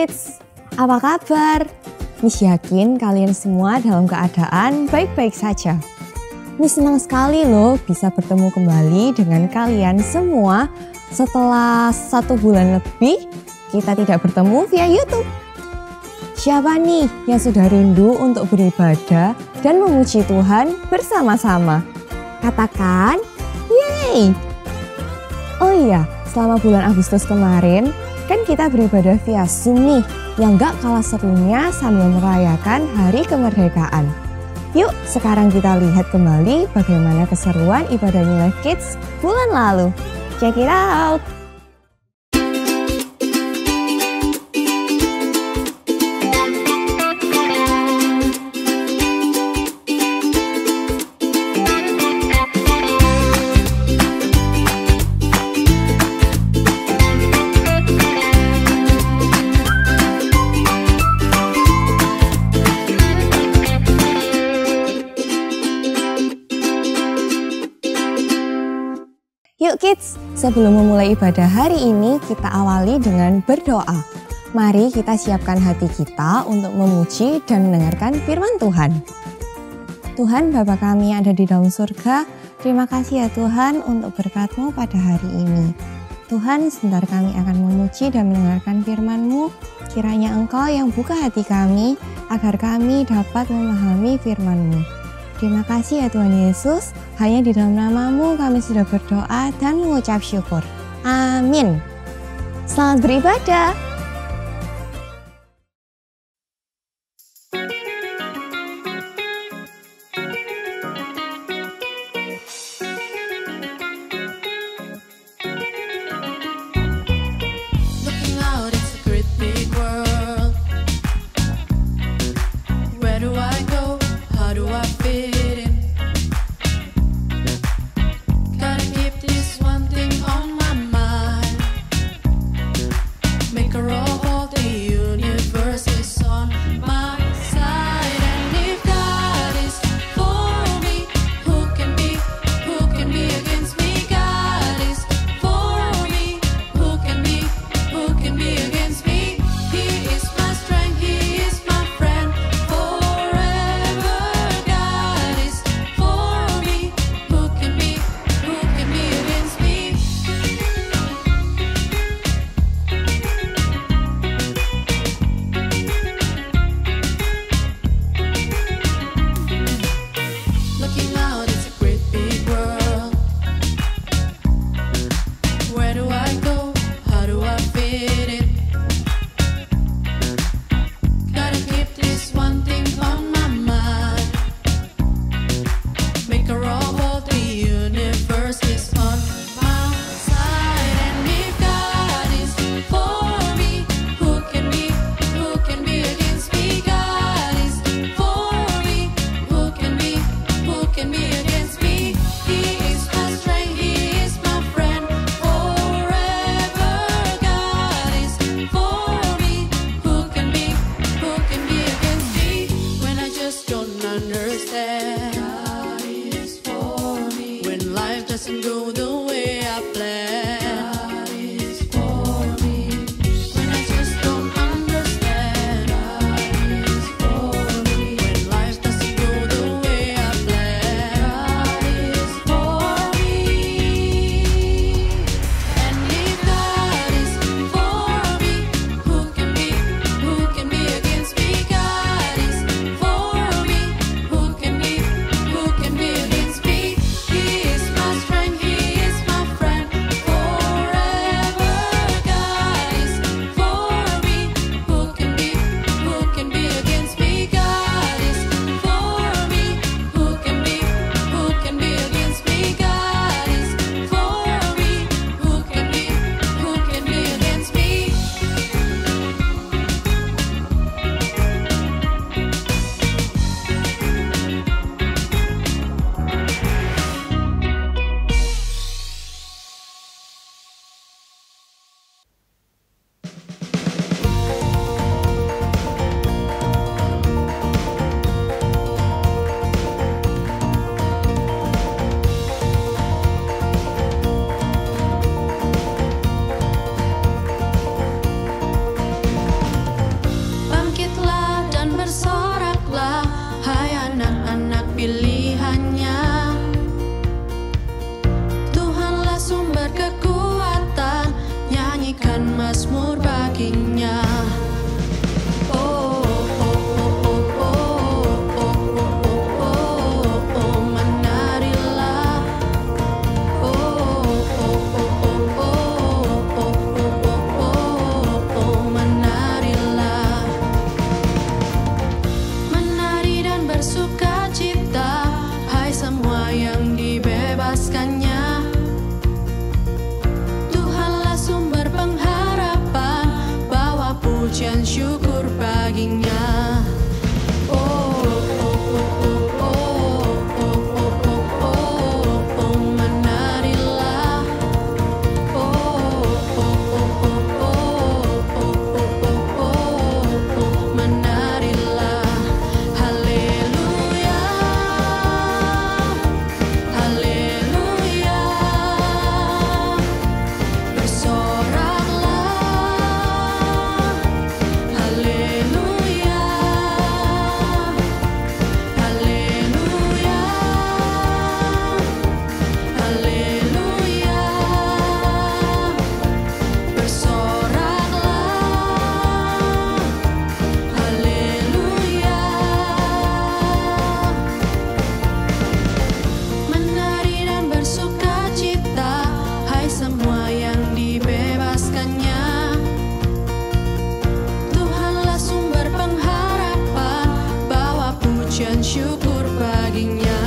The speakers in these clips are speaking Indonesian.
Kids, apa kabar? Miss yakin kalian semua dalam keadaan baik-baik saja. Miss senang sekali loh bisa bertemu kembali dengan kalian semua setelah 1 bulan lebih kita tidak bertemu via YouTube. Siapa nih yang sudah rindu untuk beribadah dan memuji Tuhan bersama-sama? Katakan, yeay! Oh iya, selama bulan Agustus kemarin, kan kita beribadah via Zoom nih, yang gak kalah serunya sambil merayakan Hari Kemerdekaan. Yuk, sekarang kita lihat kembali bagaimana keseruan ibadah New Life Kids bulan lalu. Check it out! Yuk Kids, sebelum memulai ibadah hari ini, kita awali dengan berdoa. Mari kita siapkan hati kita untuk memuji dan mendengarkan firman Tuhan. Tuhan Bapa kami yang ada di dalam surga, terima kasih ya Tuhan untuk berkat-Mu pada hari ini. Tuhan, sebentar kami akan memuji dan mendengarkan firman-Mu. Kiranya Engkau yang buka hati kami, agar kami dapat memahami firman-Mu. Terima kasih ya Tuhan Yesus, hanya di dalam nama-Mu kami sudah berdoa dan mengucap syukur. Amin. Selamat beribadah. He is my strength, He is dibebaskannya. Tuhanlah sumber pengharapan, bawa pujian syukur baginya. Syukur baginya.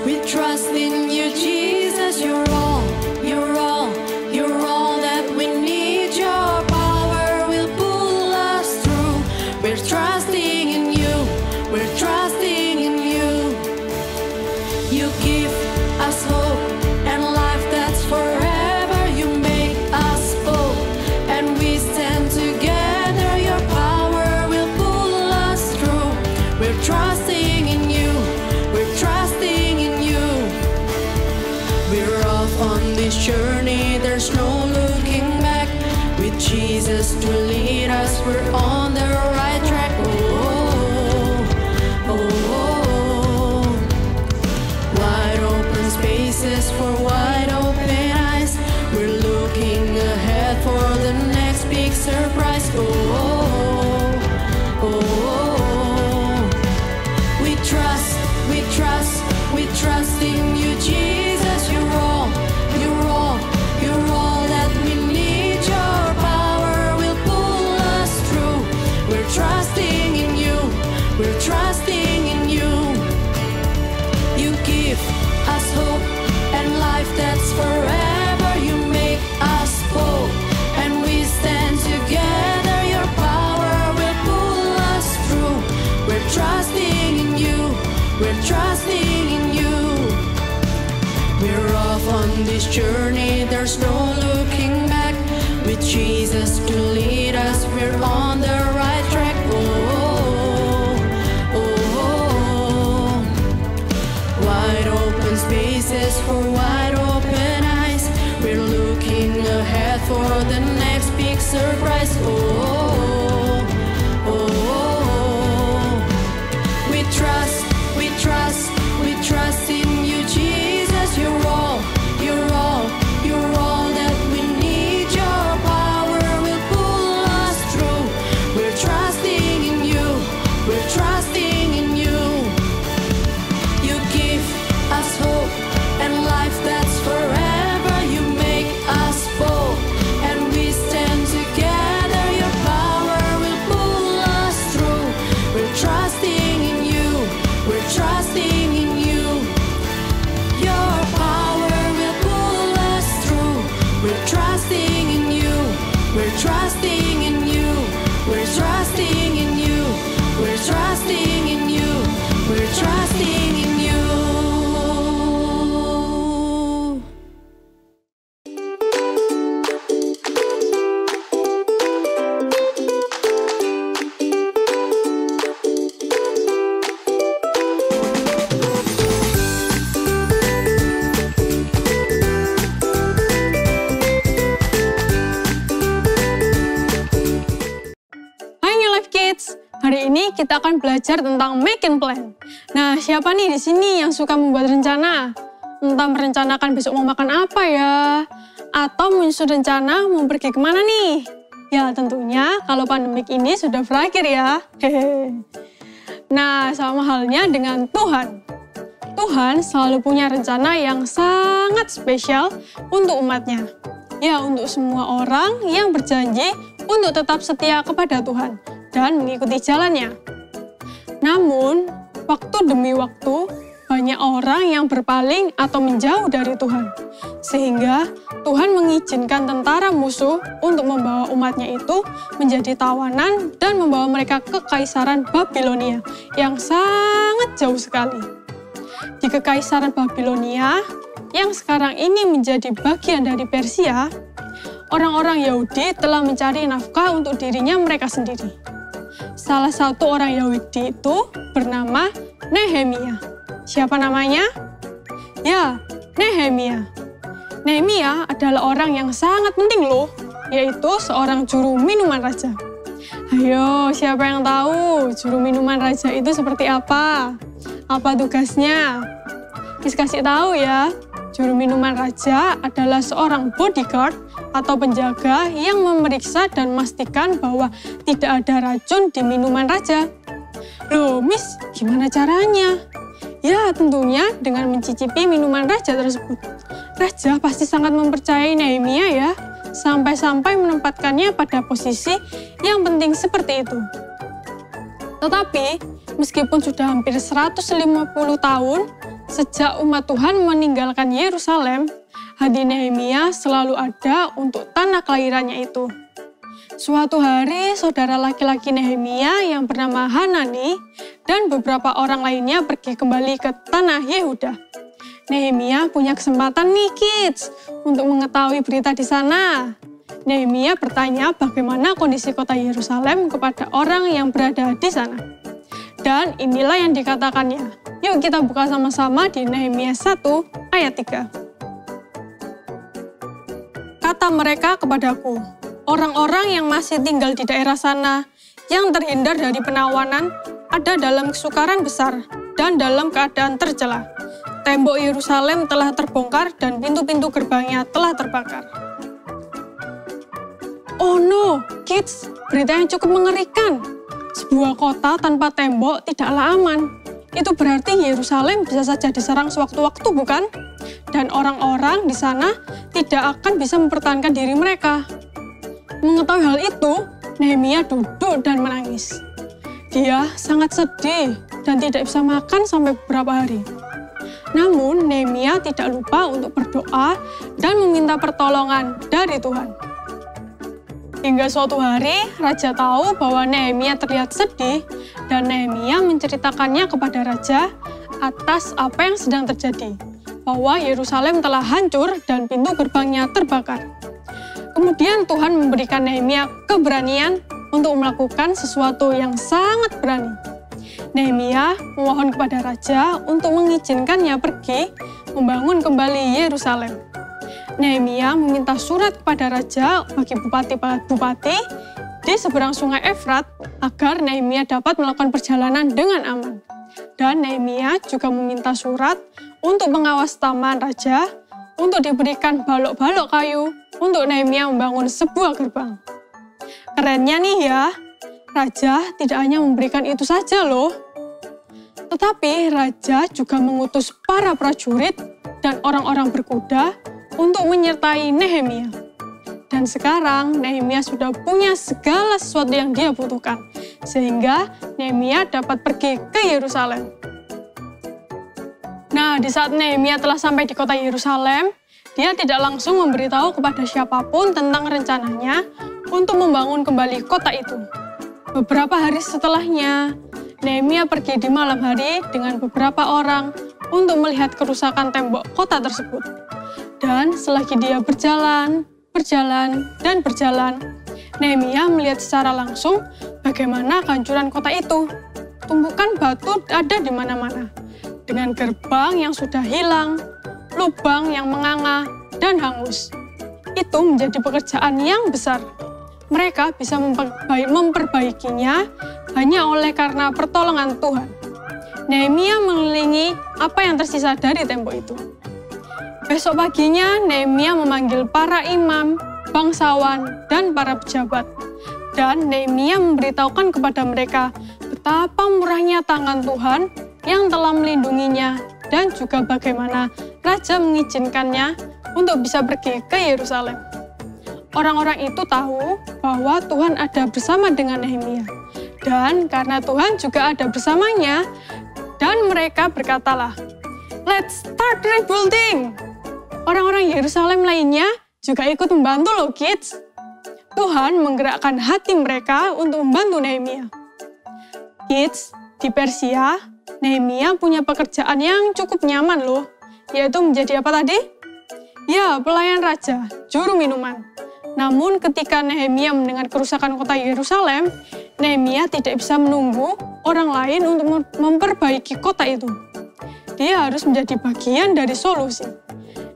We trust in you, Jesus. You're all that we need. Your power will pull us through. We're trusting in you. We're trusting in you. You give us hope and life that's forever. You make us bold, and we stand together. Your power will pull us through. We're trusting in you. We're trusting in you. We're off on this journey. There's no looking back. With Jesus to lead us, we're on the right track. Wide open spaces for wide open eyes. We're looking ahead for the next big surprise. We trust in you, Jesus. You're all that we need. Your power will pull us through. We're trusting in you. We're trusting in you. You give us hope and life that's forever. You make us bold, and we stand together. Your power will pull us through. We're trusting in you. We're trusting in you. We're off on this journey. There's no looking back. With Jesus to lead us, we're on the right track. Wide open spaces for wide open eyes. We're looking ahead for the next big surprise. trusting in you. We're trusting in you. We're trusting in you. We're trusting in you. Hari ini kita akan belajar tentang making plan. Nah, siapa nih di sini yang suka membuat rencana? Entah merencanakan besok mau makan apa ya? Atau menyusun rencana mau pergi kemana nih? Ya, tentunya kalau pandemik ini sudah berakhir ya. Nah, sama halnya dengan Tuhan. Tuhan selalu punya rencana yang sangat spesial untuk umatnya. Ya, untuk semua orang yang berjanji untuk tetap setia kepada Tuhan dan mengikuti jalannya. Namun, waktu demi waktu, banyak orang yang berpaling atau menjauh dari Tuhan. Sehingga Tuhan mengizinkan tentara musuh untuk membawa umatnya itu menjadi tawanan dan membawa mereka ke Kekaisaran Babilonia yang sangat jauh sekali. Di Kekaisaran Babilonia, yang sekarang ini menjadi bagian dari Persia, orang-orang Yahudi telah mencari nafkah untuk dirinya mereka sendiri. Salah satu orang Yahudi itu bernama Nehemia. Siapa namanya? Ya, Nehemia. Nehemia adalah orang yang sangat penting loh, yaitu seorang juru minuman raja. Ayo, siapa yang tahu juru minuman raja itu seperti apa? Apa tugasnya? Kasih tahu ya. Juru minuman raja adalah seorang bodyguard atau penjaga yang memeriksa dan memastikan bahwa tidak ada racun di minuman raja. Loh, Miss, gimana caranya? Ya, tentunya dengan mencicipi minuman raja tersebut. Raja pasti sangat mempercayai Nehemia ya, sampai-sampai menempatkannya pada posisi yang penting seperti itu. Tetapi, meskipun sudah hampir 150 tahun, sejak umat Tuhan meninggalkan Yerusalem, hati Nehemia selalu ada untuk tanah kelahirannya itu. Suatu hari, saudara laki-laki Nehemia yang bernama Hanani dan beberapa orang lainnya pergi kembali ke tanah Yehuda. Nehemia punya kesempatan nih, kids, untuk mengetahui berita di sana. Nehemia bertanya bagaimana kondisi kota Yerusalem kepada orang yang berada di sana. Dan inilah yang dikatakannya. Yuk kita buka sama-sama di Nehemia 1 ayat 3. Kata mereka kepadaku, orang-orang yang masih tinggal di daerah sana, yang terhindar dari penawanan, ada dalam kesukaran besar dan dalam keadaan tercela. Tembok Yerusalem telah terbongkar dan pintu-pintu gerbangnya telah terbakar. Oh no, kids, berita yang cukup mengerikan. Sebuah kota tanpa tembok tidaklah aman. Itu berarti Yerusalem bisa saja diserang sewaktu-waktu, bukan? Dan orang-orang di sana tidak akan bisa mempertahankan diri mereka. Mengetahui hal itu, Nehemia duduk dan menangis. Dia sangat sedih dan tidak bisa makan sampai beberapa hari. Namun, Nehemia tidak lupa untuk berdoa dan meminta pertolongan dari Tuhan. Hingga suatu hari, Raja tahu bahwa Nehemia terlihat sedih dan Nehemia menceritakannya kepada Raja atas apa yang sedang terjadi, bahwa Yerusalem telah hancur dan pintu gerbangnya terbakar. Kemudian Tuhan memberikan Nehemia keberanian untuk melakukan sesuatu yang sangat berani. Nehemia memohon kepada Raja untuk mengizinkannya pergi membangun kembali Yerusalem. Nehemia meminta surat kepada Raja bagi bupati-bupati di seberang sungai Efrat agar Nehemia dapat melakukan perjalanan dengan aman. Dan Nehemia juga meminta surat untuk pengawas taman Raja untuk diberikan balok-balok kayu untuk Nehemia membangun sebuah gerbang. Kerennya nih ya, Raja tidak hanya memberikan itu saja loh. Tetapi Raja juga mengutus para prajurit dan orang-orang berkuda untuk menyertai Nehemia. Dan sekarang Nehemia sudah punya segala sesuatu yang dia butuhkan, sehingga Nehemia dapat pergi ke Yerusalem. Nah, di saat Nehemia telah sampai di kota Yerusalem, dia tidak langsung memberitahu kepada siapapun tentang rencananya untuk membangun kembali kota itu. Beberapa hari setelahnya, Nehemia pergi di malam hari dengan beberapa orang untuk melihat kerusakan tembok kota tersebut. Dan selagi dia berjalan, Nehemia melihat secara langsung bagaimana kehancuran kota itu. Tumpukan batu ada di mana-mana, dengan gerbang yang sudah hilang, lubang yang menganga, dan hangus. Itu menjadi pekerjaan yang besar. Mereka bisa memperbaikinya hanya oleh karena pertolongan Tuhan. Nehemia mengelilingi apa yang tersisa dari tembok itu. Besok paginya, Nehemia memanggil para imam, bangsawan, dan para pejabat. Dan Nehemia memberitahukan kepada mereka betapa murahnya tangan Tuhan yang telah melindunginya dan juga bagaimana Raja mengizinkannya untuk bisa pergi ke Yerusalem. Orang-orang itu tahu bahwa Tuhan ada bersama dengan Nehemia. Dan karena Tuhan juga ada bersamanya, dan mereka berkatalah, "Let's start rebuilding!" Orang-orang Yerusalem lainnya juga ikut membantu loh, kids. Tuhan menggerakkan hati mereka untuk membantu Nehemia. Kids, di Persia, Nehemia punya pekerjaan yang cukup nyaman loh, yaitu menjadi apa tadi? Ya, pelayan raja, juru minuman. Namun ketika Nehemia mendengar kerusakan kota Yerusalem, Nehemia tidak bisa menunggu orang lain untuk memperbaiki kota itu. Dia harus menjadi bagian dari solusi.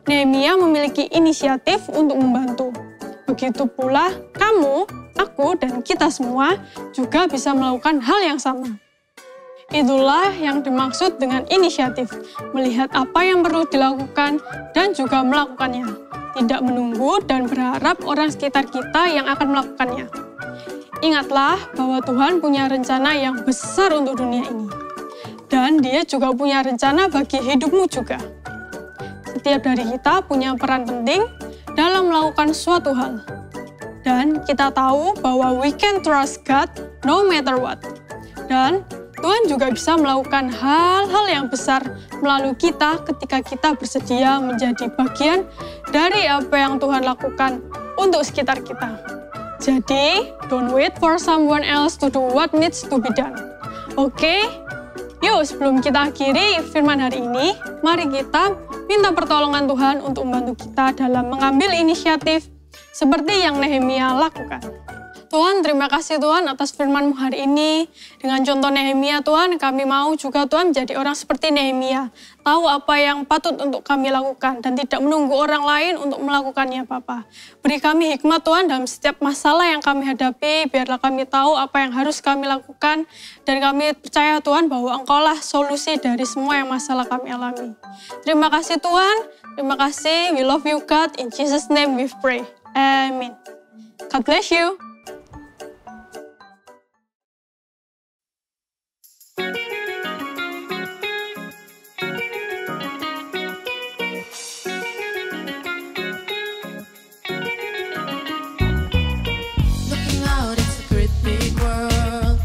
Nehemia memiliki inisiatif untuk membantu. Begitu pula kamu, aku, dan kita semua juga bisa melakukan hal yang sama. Itulah yang dimaksud dengan inisiatif, melihat apa yang perlu dilakukan dan juga melakukannya. Tidak menunggu dan berharap orang sekitar kita yang akan melakukannya. Ingatlah bahwa Tuhan punya rencana yang besar untuk dunia ini. Dan Dia juga punya rencana bagi hidupmu juga. Setiap dari kita punya peran penting dalam melakukan suatu hal. Dan kita tahu bahwa we can trust God no matter what. Dan Tuhan juga bisa melakukan hal-hal yang besar melalui kita ketika kita bersedia menjadi bagian dari apa yang Tuhan lakukan untuk sekitar kita. Jadi, don't wait for someone else to do what needs to be done. Oke? Yuk, sebelum kita akhiri firman hari ini, mari kita minta pertolongan Tuhan untuk membantu kita dalam mengambil inisiatif seperti yang Nehemia lakukan. Tuhan, terima kasih Tuhan atas firman-Mu hari ini. Dengan contoh Nehemia Tuhan, kami mau juga Tuhan menjadi orang seperti Nehemia. Tahu apa yang patut untuk kami lakukan dan tidak menunggu orang lain untuk melakukannya Bapa. Beri kami hikmat Tuhan dalam setiap masalah yang kami hadapi, biarlah kami tahu apa yang harus kami lakukan. Dan kami percaya Tuhan bahwa Engkau-lah solusi dari semua yang masalah kami alami. Terima kasih Tuhan, terima kasih. We love you God, in Jesus' name we pray. Amin. God bless you. Looking out, it's a great big world.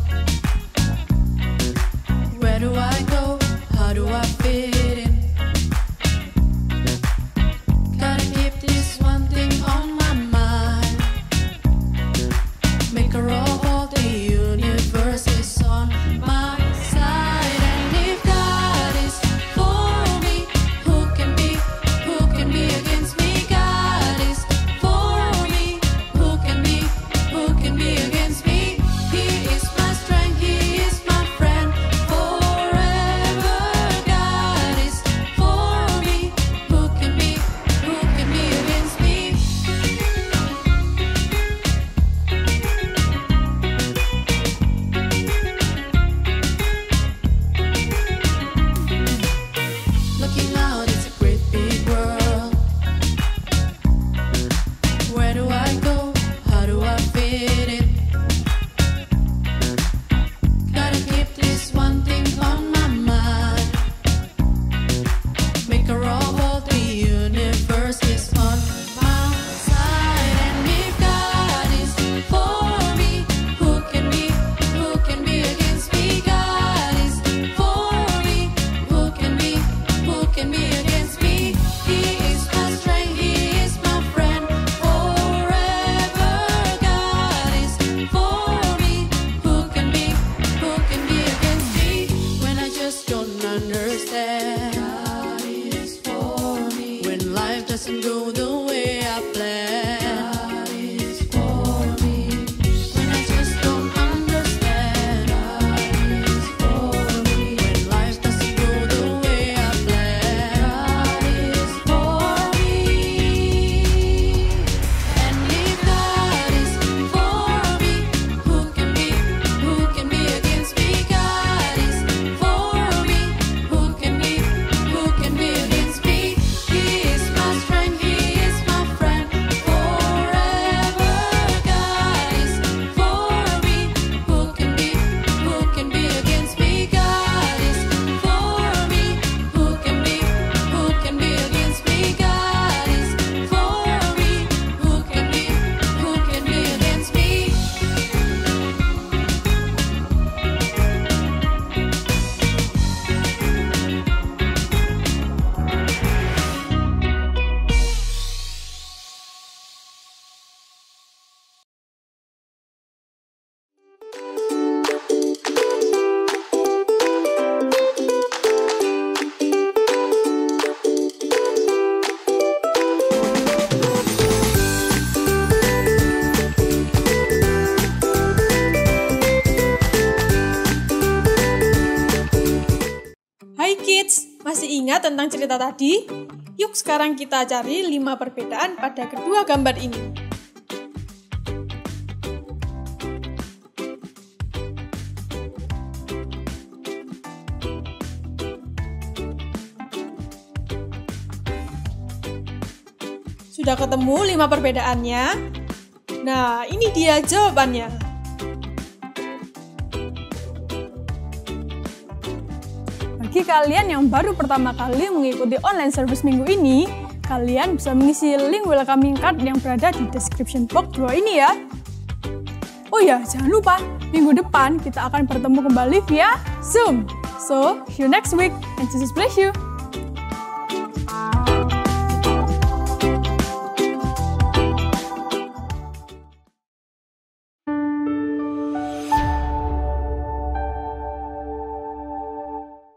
Where do I go? How do I fit in? Gotta keep this one thing on my mind. understand. God is for me. When life doesn't go the way I planned. God is for me. When I just don't understand. God is for me. When life doesn't go the way I planned. God is for me. And if God is for me, who can be against me? God is for me. Who can be against me? He is my strength, He is my friend forever. God is for me. Who can be against me? God is for me. Who can be against me? God is for me. Who can be against me? Hai kids, masih ingat tentang cerita tadi? Yuk sekarang kita cari 5 perbedaan pada kedua gambar ini. Sudah ketemu 5 perbedaannya? Nah, ini dia jawabannya. Bagi kalian yang baru pertama kali mengikuti online service minggu ini, kalian bisa mengisi link welcoming card yang berada di description box bawah ini ya. Oh ya, jangan lupa, minggu depan kita akan bertemu kembali via Zoom. So, see you next week and Jesus bless you.